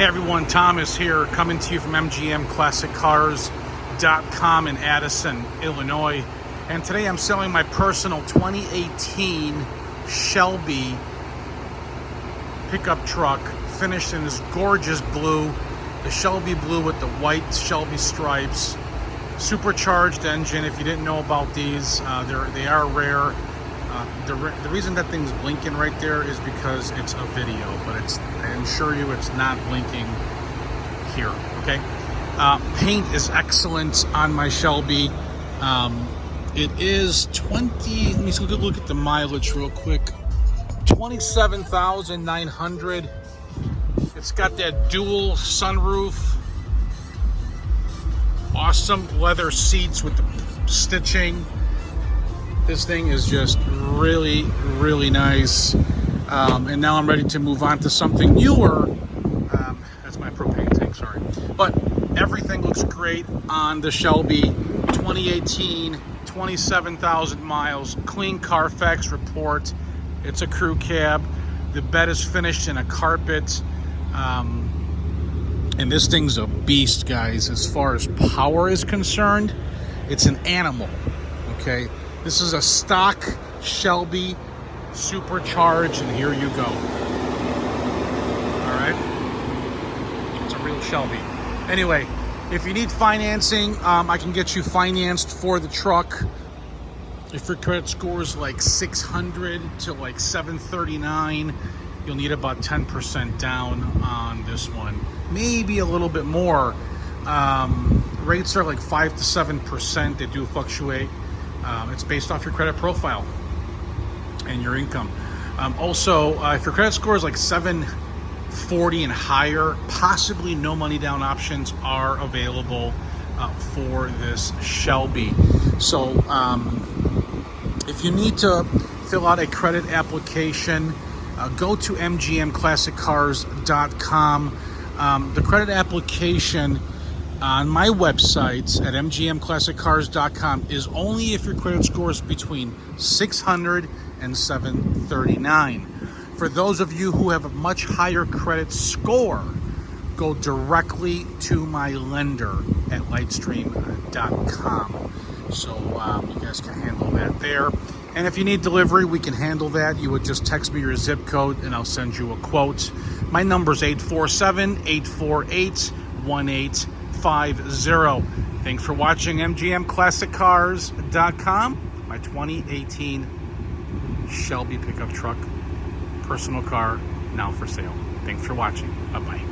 Hey everyone, Thomas here, coming to you from MGM Classic.com in Addison, Illinois. And today I'm selling my personal 2018 Shelby pickup truck, finished in this gorgeous blue, the Shelby blue with the white Shelby stripes. Supercharged engine. If you didn't know about these, they are rare. The reason that thing's blinking right there is because it's a video, but I assure you it's not blinking here, okay? Paint is excellent on my Shelby. It is let me look at the mileage real quick. 27,900. It's got that dual sunroof. Awesome leather seats with the stitching. This thing is just really, really nice. And now I'm ready to move on to something newer. That's my propane tank, sorry. But everything looks great on the Shelby 2018, 27,000 miles, clean CARFAX report. It's a crew cab. The bed is finished in a carpet. And this thing's a beast, guys. As far as power is concerned, it's an animal, okay? This is a stock Shelby Supercharged, and here you go. All right? It's a real Shelby. Anyway, if you need financing, I can get you financed for the truck. If your credit score is like 600 to like 739, you'll need about 10% down on this one. Maybe a little bit more. Rates are like 5 to 7%. They do fluctuate. It's based off your credit profile and your income. Also, if your credit score is like 740 and higher, possibly no money down options are available for this Shelby. So if you need to fill out a credit application, go to mgmclassiccars.com. The credit application on my website at mgmclassiccars.com is only if your credit score is between 600 and 739. For those of you who have a much higher credit score, go directly to my lender at lightstream.com. So you guys can handle that there. And if you need delivery, we can handle that. You would just text me your zip code and I'll send you a quote. My number is 847-848-1850. Thanks for watching MGMClassicCars.com. My 2018 Shelby pickup truck, personal car, now for sale. Thanks for watching. Bye-bye.